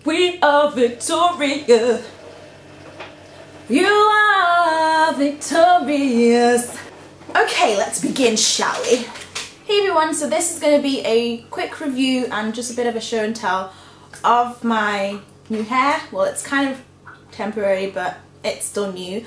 We are victorious. You are victorious. Okay, let's begin, shall we? Hey everyone, so this is going to be a quick review and just a bit of a show and tell of my new hair. Well, it's kind of temporary, but it's still new.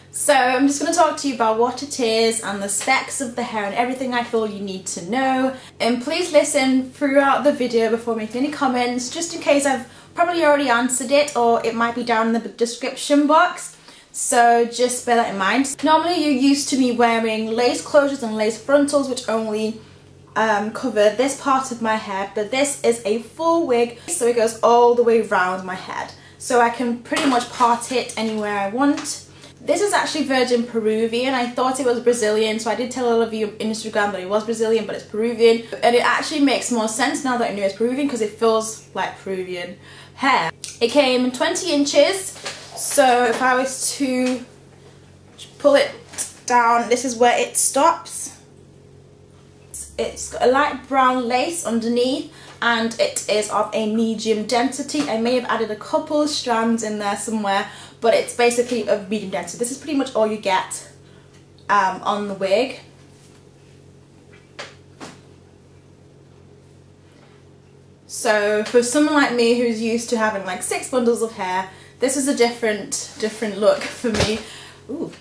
So I'm just going to talk to you about what it is and the specs of the hair and everything I feel you need to know. And please listen throughout the video before making any comments, just in case I've probably already answered it or it might be down in the description box. So just bear that in mind. Normally you're used to me wearing lace closures and lace frontals, which only cover this part of my hair, but this is a full wig, so it goes all the way around my head. So I can pretty much part it anywhere I want. This is actually virgin Peruvian. I thought it was Brazilian, so I did tell all of you on Instagram that it was Brazilian, but it's Peruvian. And it actually makes more sense now that I know it's Peruvian because it feels like Peruvian hair. It came in 20 inches, so if I was to pull it down, this is where it stops. It's got a light brown lace underneath and it is of a medium density. I may have added a couple strands in there somewhere, but it's basically of medium density. This is pretty much all you get on the wig. So for someone like me who's used to having like 6 bundles of hair, this is a different look for me. Ooh.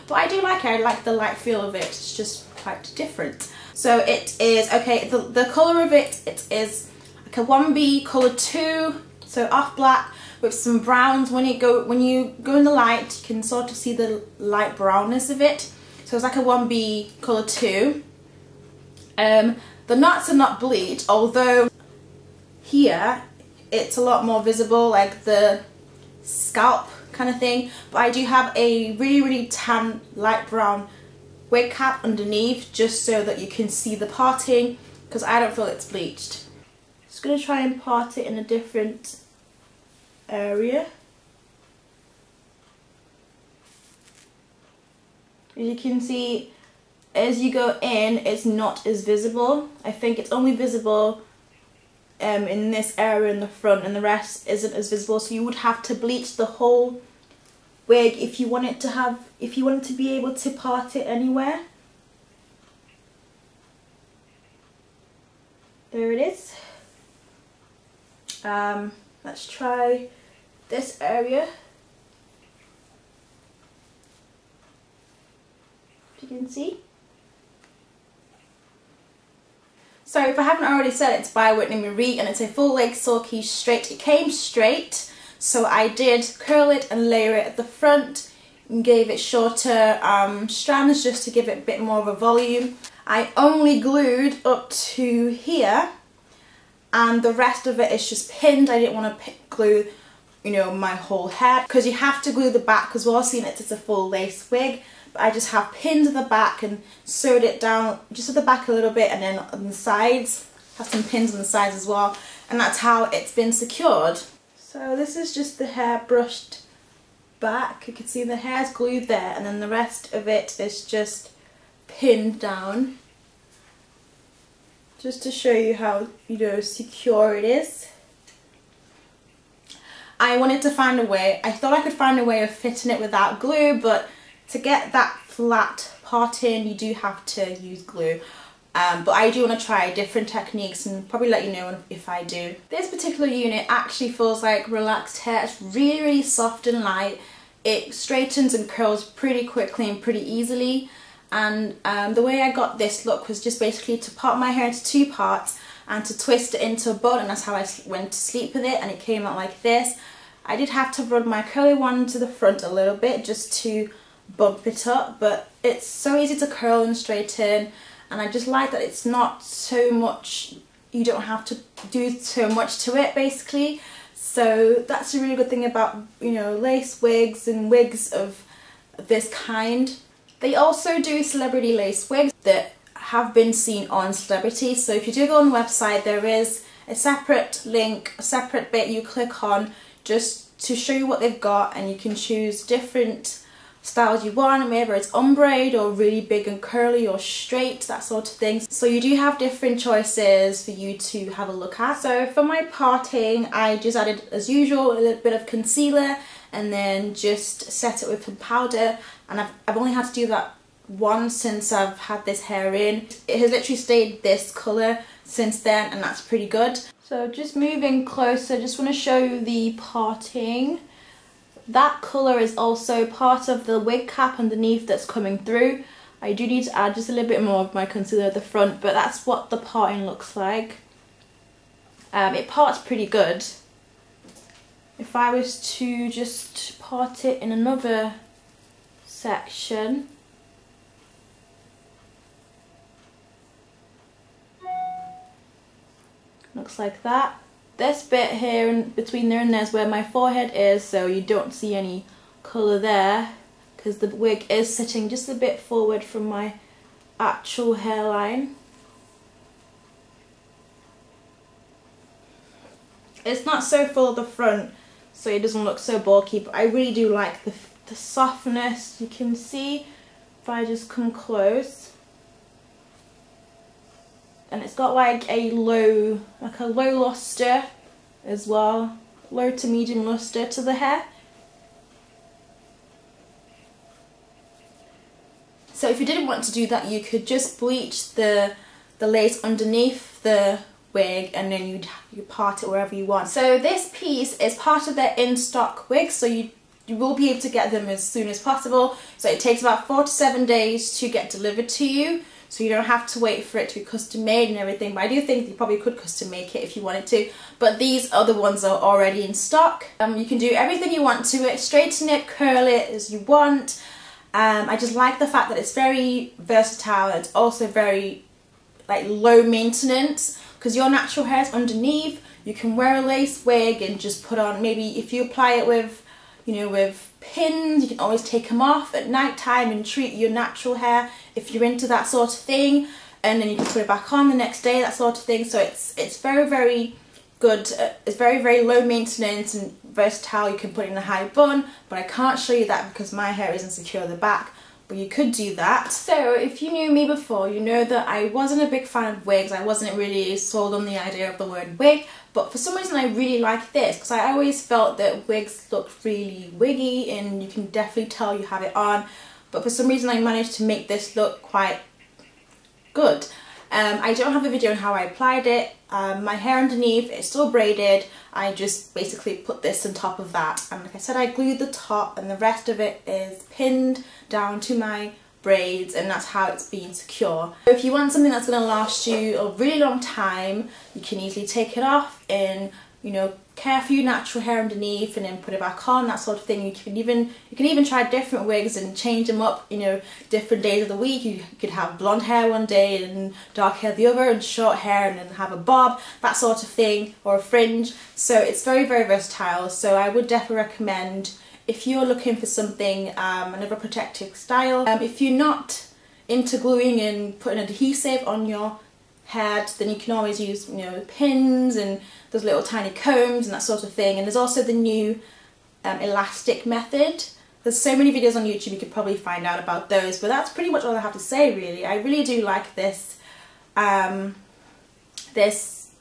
But I do like it. I like the light feel of it. It's just quite different. So it is, okay, the colour of it is like a 1B colour 2, so off black with some browns. When you go in the light, you can sort of see the light brownness of it. So it's like a 1B colour 2. The knots are not bleached, although here it's a lot more visible, like the scalp kind of thing. But I do have a really tan light brown wig cap underneath, just so that you can see the parting, because I don't feel it's bleached. Just going to try and part it in a different area. As you can see, as you go in, it's not as visible. I think it's only visible in this area in the front, and the rest isn't as visible, so you would have to bleach the whole wig if you wanted to be able to part it anywhere. There it is. Let's try this area. If you can see. So if I haven't already said, it's by Whitney and it's a full leg silky straight. It came straight, so I did curl it and layer it at the front and gave it shorter strands just to give it a bit more of a volume. I only glued up to here and the rest of it is just pinned. I didn't want to glue, you know, my whole hair, because you have to glue the back as well, seeing it's a full lace wig. But I just have pinned the back and sewed it down just at the back a little bit, and then on the sides, have some pins on the sides as well, and that's how it's been secured. So this is just the hair brushed back. You can see the hair's glued there, and then the rest of it is just pinned down, just to show you how, you know, secure it is. I wanted to find a way, I thought I could find a way of fitting it without glue, but to get that flat part in, you do have to use glue. But I do want to try different techniques and probably let you know if I do. This particular unit actually feels like relaxed hair. It's really soft and light. It straightens and curls pretty quickly and pretty easily. And the way I got this look was just basically to part my hair into 2 parts and to twist it into a bun, and that's how I went to sleep with it, and it came out like this. I did have to run my curly one to the front a little bit just to bump it up, but it's so easy to curl and straighten, and I just like that it's not so much, you don't have to do so much to it basically. So that's a really good thing about, you know, lace wigs and wigs of this kind. They also do celebrity lace wigs that have been seen on celebrities. So if you do go on the website, there is a separate link, a separate bit you click on just to show you what they've got, and you can choose different styles you want, whether it's ombre or really big and curly or straight, that sort of thing. So you do have different choices for you to have a look at. So for my parting, I just added, as usual, a little bit of concealer and then just set it with some powder, and I've only had to do that once since I've had this hair in. It has literally stayed this colour since then, and that's pretty good. So just moving closer, just want to show you the parting. That colour is also part of the wig cap underneath that's coming through. I do need to add just a little bit more of my concealer at the front, but that's what the parting looks like. It parts pretty good. If I was to just part it in another section, looks like that. This bit here in between there and there is where my forehead is, so you don't see any colour there because the wig is sitting just a bit forward from my actual hairline. It's not so full at the front, so it doesn't look so bulky, but I really do like the softness. You can see if I just come close. And it's got like a low luster as well, low to medium luster to the hair. So if you didn't want to do that, you could just bleach the lace underneath the wig, and then you part it wherever you want. So this piece is part of their in-stock wigs, so you will be able to get them as soon as possible. So it takes about 4 to 7 days to get delivered to you. So you don't have to wait for it to be custom made and everything, but I do think you probably could custom make it if you wanted to. But these other ones are already in stock. You can do everything you want to it, straighten it, curl it as you want. I just like the fact that it's very versatile. It's also very like low maintenance because your natural hair is underneath. You can wear a lace wig and just put on, maybe if you apply it with, you know, with pins, you can always take them off at night time and treat your natural hair if you're into that sort of thing, and then you can put it back on the next day, that sort of thing. So it's very, very good. It's very, very low maintenance and versatile. You can put it in a high bun, but I can't show you that because my hair isn't secure at the back, but you could do that. So if you knew me before, you know that I wasn't a big fan of wigs. I wasn't really sold on the idea of the word wig, but for some reason I really like this because I always felt that wigs looked really wiggy and you can definitely tell you have it on, but for some reason I managed to make this look quite good. I don't have a video on how I applied it. My hair underneath, it's still braided. I just basically put this on top of that, and like I said, I glued the top and the rest of it is pinned down to my braids, and that's how it's being secure. So if you want something that's going to last you a really long time, you can easily take it off and, you know, care for your natural hair underneath and then put it back on, that sort of thing. You can even try different wigs and change them up, you know, different days of the week. You could have blonde hair one day and dark hair the other, and short hair and then have a bob, that sort of thing, or a fringe. So it's very, very versatile. So I would definitely recommend, if you're looking for something, another protective style. If you're not into gluing and putting adhesive on your head, then you can always use, you know, pins and those little tiny combs and that sort of thing. And there's also the new elastic method. There's so many videos on YouTube, you could probably find out about those, but that's pretty much all I have to say really. I really do like this this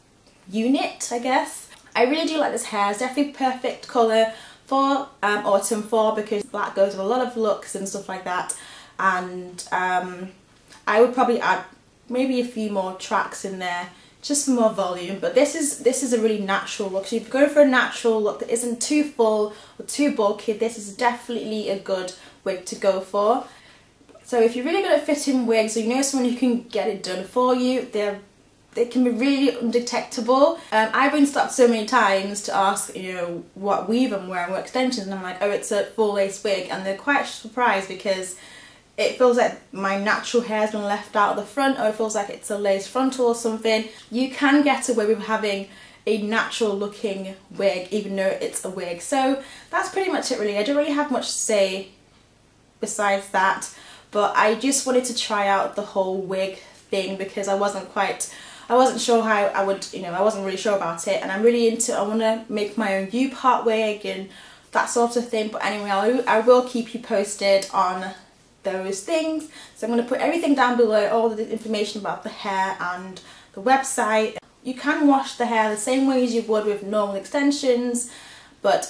unit, I guess. I really do like this hair. It's definitely perfect colour for autumn 4 because black goes with a lot of looks and stuff like that. And I would probably add maybe a few more tracks in there just for more volume, but this is a really natural look. So if you're going for a natural look that isn't too full or too bulky, this is definitely a good wig to go for. So if you're really good at fitting wigs, or you know someone who can get it done for you, they can be really undetectable. I've been stopped so many times to ask, you know, what weave I'm wearing, what extensions, and I'm like, oh, it's a full lace wig, and they're quite surprised because it feels like my natural hair's been left out of the front, or it feels like it's a lace frontal or something. You can get away with having a natural looking wig even though it's a wig. So that's pretty much it really. I don't really have much to say besides that, but I just wanted to try out the whole wig thing because I wasn't sure how I would, you know, I wasn't really sure about it, and I'm really into, I want to make my own U-part wig and that sort of thing. But anyway, I will keep you posted on those things. So I'm going to put everything down below, all the information about the hair and the website. You can wash the hair the same way as you would with normal extensions, but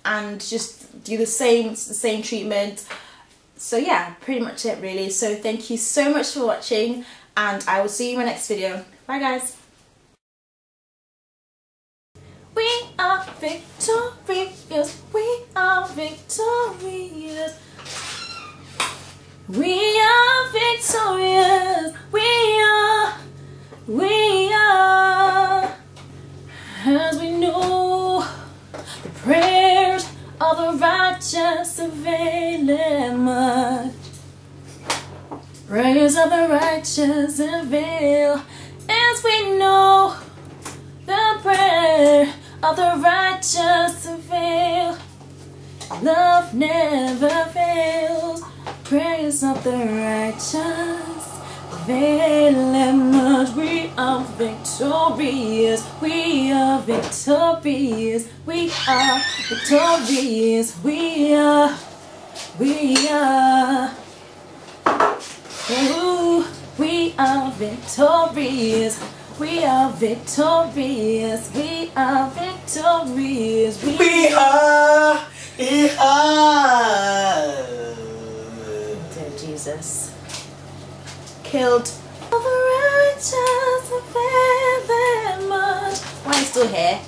and just do the same treatment. So yeah, pretty much it really. So thank you so much for watching, and I will see you in my next video. Bye guys. We are victorious. We are victorious. We are victorious. We are. As we know, the prayers of the righteous avail much. Prayers of the righteous avail. As we know, the prayer of the righteous avail. Love never fails. Prayers of the righteous avail much. We are victorious. We are victorious. We are victorious. We are. Ooh, we are victorious. We are victorious. We are victorious. We are. Dear Jesus. Killed. The righteous avail much. Why are you still here?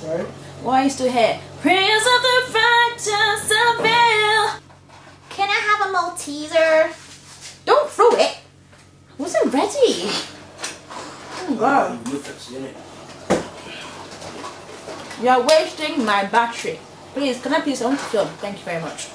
Sorry? Why are you still here? Prayers of the righteous avail. Can I have a Malteser? Don't throw it. I wasn't ready. Oh God. You're wasting my battery. Please, can I please on to film? Thank you very much.